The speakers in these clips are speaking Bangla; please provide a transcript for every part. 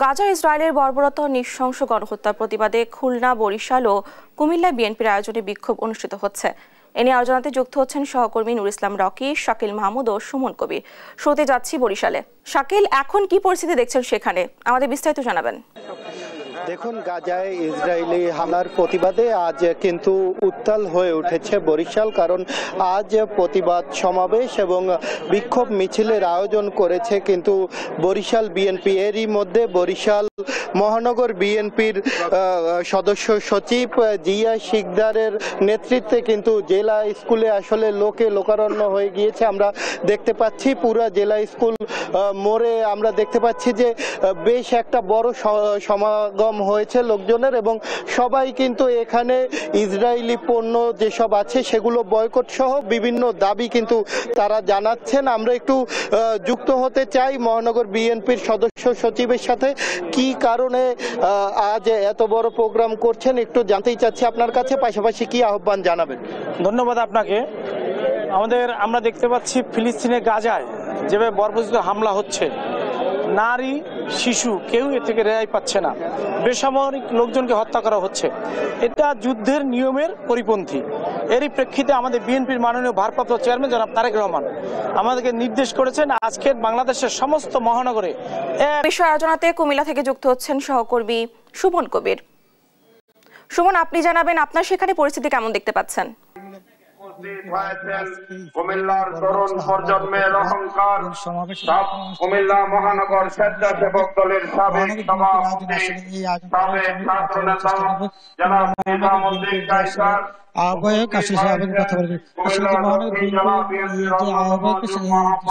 গাজা ইসরায়েলের বর্বরতা নৃশংস গণহত্যার প্রতিবাদে খুলনা, বরিশাল ও কুমিল্লায় বিএনপির আয়োজনে বিক্ষোভ অনুষ্ঠিত হচ্ছে। এ নিয়ে আলোচনাতে যুক্ত হচ্ছেন সহকর্মী নুর ইসলাম রকি, শাকিল মাহমুদ ও সুমন কবির। শুরুতে যাচ্ছি বরিশালে। শাকিল, এখন কি পরিস্থিতি দেখছেন সেখানে, আমাদের বিস্তারিত জানাবেন। দেখুন, গাজায় ইসরায়েলি হামলার প্রতিবাদে আজ কিন্তু উত্তাল হয়ে উঠেছে বরিশাল। কারণ আজ প্রতিবাদ সমাবেশ এবং বিক্ষোভ মিছিলের আয়োজন করেছে কিন্তু বরিশাল বিএনপি। এরই মধ্যে বরিশাল মহানগর বিএনপির সদস্য সচিব জিয়া শিকদারের নেতৃত্বে কিন্তু জেলা স্কুলে আসলে লোকে লোকারণ্য হয়ে গিয়েছে। আমরা দেখতে পাচ্ছি পুরো জেলা স্কুল মোড়ে আমরা দেখতে পাচ্ছি যে বেশ একটা বড় সমাগম হয়েছে লোকজনের, এবং সবাই কিন্তু এখানে ইসরায়েলি পণ্য যেসব আছে সেগুলো বয়কট সহ বিভিন্ন দাবি কিন্তু তারা জানাচ্ছেন। আমরা একটু যুক্ত হতে চাই মহানগর বিএনপির সদস্য সচিবের সাথে। কি কারণে আজ এত বড় প্রোগ্রাম করছেন একটু জানতেই চাচ্ছি আপনার কাছে, পাশাপাশি কি আহ্বান জানাবেন। ধন্যবাদ আপনাকে। আমরা দেখতে পাচ্ছি ফিলিস্তিনের গাজায় যেভাবে বর্বরচিত হামলা হচ্ছে, নারী শিশু কেউ এ থেকে রেহাই পাচ্ছে না, বেসামরিক লোকজনকে হত্যা করা হচ্ছে। এটা যুদ্ধের নিয়মের পরিপন্থী। এরই প্রেক্ষিতে আমাদের বিএনপির মাননীয় ভারপ্রাপ্ত চেয়ারম্যান জনাব তারেক রহমান আমাদেরকে নির্দেশ করেছেন আজকের বাংলাদেশের সমস্ত মহানগরে বিষয় আলোচনাতে কুমিল্লা থেকে যুক্ত হচ্ছেন সহকর্মী সুমন কবির। সুমন, আপনি জানাবেন আপনার সেখানে পরিস্থিতি কেমন দেখতে পাচ্ছেন? কুমিল্লার তরুণ প্রজন্মের অহংকার, কুমিল্লা মহানগর স্বেচ্ছাসেবক দলের সাবেক সভাপতি, সাবেক ছাত্র নেতা জনাব নিজামুদ্দিন কায়সার, আহ্বায়ক আশিস আহ্বায়কের কথা বলবেন। আসলে মহানগর যে আহ্বায়ক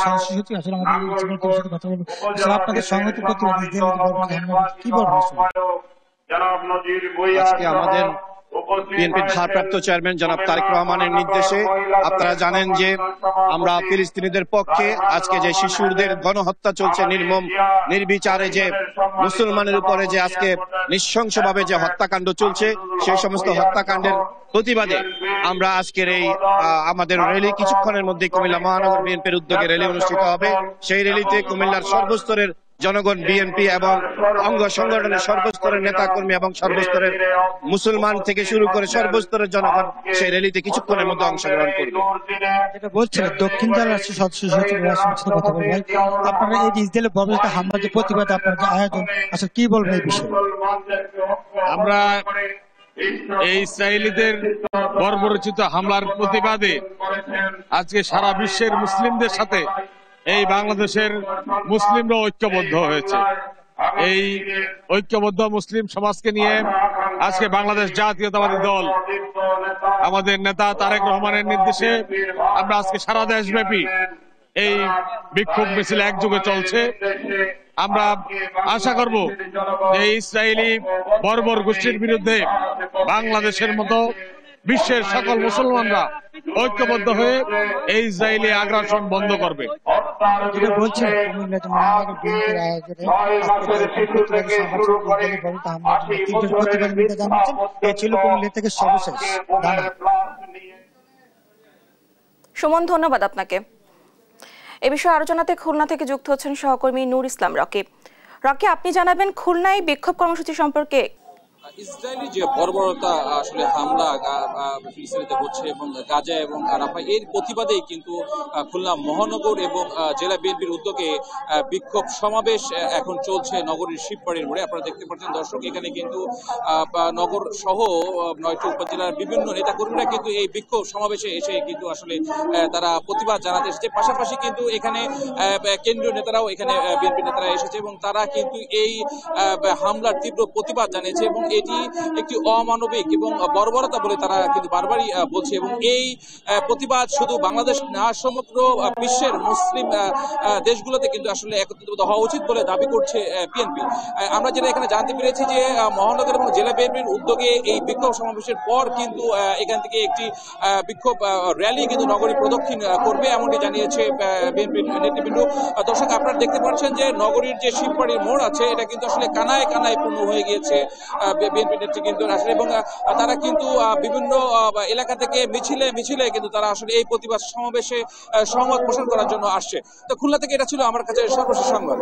সরাসরি সচিব আসলে আমাদের জীবনের সাথে কথা বলবো। আসলে আপনাদের সংহতির প্রতি কি বলবেন? আজকে আমাদের বিএনপির ভারপ্রাপ্ত চেয়ারম্যান জনাব তারেক রহমানের নির্দেশে আপনারা জানেন যে আমরা ফিলিস্তিনিদের পক্ষে আজকে যে শিশুদের গণহত্যা চলছে, নির্মম নির্বিচারে যে মুসলমানের উপরে যে আজকে নৃশংসভাবে যে হত্যাকাণ্ড চলছে, সেই সমস্ত হত্যাকাণ্ডের প্রতিবাদে আমরা আজকের এই আমাদের র্যালি কিছুক্ষণের মধ্যে কুমিল্লা মহানগর বিএনপির উদ্যোগে র্যালি অনুষ্ঠিত হবে। সেই র্যালিতে কুমিল্লার সর্বস্তরের জনগণ, বিএনপি এবং অঙ্গ সংগঠনের সর্বস্তরের নেতাকর্মী এবং সর্বস্তরের মুসলমান থেকে শুরু করে সর্বস্তরের জনগণ সেই র্যালিতে কিছুক্ষণের মধ্যে অংশগ্রহণ করবে। এটা বলছিলেন দক্ষিণ জেলার রাষ্ট্রীয় সদস্য সচিব সাথে কথা বলবেন। আপনারা এই ইসরায়েলের বর্বরতা হামলার যে প্রতিবাদ, আপনার যে আয়োজন, আসলে কি বলবেন এই বিষয়ে? আমরা এই ইসরায়েলিদের বর্বরচিত হামলার প্রতিবাদে আজকে সারা বিশ্বের মুসলিমদের সাথে এই বাংলাদেশের মুসলিমরা ঐক্যবদ্ধ হয়েছে। এই ঐক্যবদ্ধ মুসলিম সমাজকে নিয়ে আজকে বাংলাদেশ জাতীয়তাবাদী দল আমাদের নেতা তারেক রহমানের নির্দেশে আমরা আজকে সারা দেশব্যাপী এই বিক্ষোভ মিছিল একযোগে চলছে। আমরা আশা করব যে ইসরায়েলি বর্বর গোষ্ঠীর বিরুদ্ধে বাংলাদেশের মতো বিশ্বের সকল মুসলমানরা ঐক্যবদ্ধ হয়ে এই ইসরায়েলি আগ্রাসন বন্ধ করবে। সুমন, ধন্যবাদ আপনাকে। এ বিষয়ে আলোচনাতে খুলনা থেকে যুক্ত হচ্ছেন সহকর্মী নুর ইসলাম রকি। রকি, আপনি জানাবেন খুলনায় বিক্ষোভ কর্মসূচি সম্পর্কে। ইসরায়েলি যে বর্বরতা আসলে হামলা ফিলিস্তিনিতে হচ্ছে এবং গাজা এবং রাফা, এর প্রতিবাদেই কিন্তু খুলনা মহানগর এবং জেলা বিএনপির উদ্যোগে বিক্ষোভ সমাবেশ এখন চলছে নগরীর শিববাড়ির মোড়ে। আপনারা দেখতে পাচ্ছেন দর্শক, এখানে কিন্তু নগর সহ 9টি উপজেলার বিভিন্ন নেতাকর্মীরা কিন্তু এই বিক্ষোভ সমাবেশে এসে কিন্তু আসলে তারা প্রতিবাদ জানাতে এসেছে। পাশাপাশি কিন্তু এখানে কেন্দ্রীয় নেতারাও, এখানে বিএনপি নেতারা এসেছে এবং তারা কিন্তু এই হামলার তীব্র প্রতিবাদ জানিয়েছে এবং এটি একটি অমানবিক এবং বর্বরতা বলে তারা কিন্তু বারবারই বলছে। এবং এই প্রতিবাদ শুধু বাংলাদেশ না, সমগ্র বিশ্বের মুসলিম দেশগুলোতে কিন্তু আসলে একত্রিত হওয়া উচিত বলে দাবি করছে বিএনপি। আমরা যেটা এখানে জানতে পেরেছি যে মহানগর এবং জেলা বিএনপির উদ্যোগে এই বিক্ষোভ সমাবেশের পর কিন্তু এখান থেকে একটি বিক্ষোভ র্যালি কিন্তু নগরী প্রদক্ষিণ করবে, এমনটি জানিয়েছে বিএনপির নেতৃবৃন্দ। দর্শক, আপনারা দেখতে পাচ্ছেন যে নগরীর যে শিববাড়ির মোড় আছে, এটা কিন্তু আসলে কানায় কানায় পূর্ণ হয়ে গিয়েছে বিএনপি নেত্রী কিন্তু আসলে, এবং তারা কিন্তু বিভিন্ন এলাকা থেকে মিছিলে মিছিলে কিন্তু তারা আসলে এই প্রতিবাদ সমাবেশে সহমত পোষণ করার জন্য আসছে। তো খুলনা থেকে এটা ছিল আমার কাছে সর্বশেষ সংবাদ।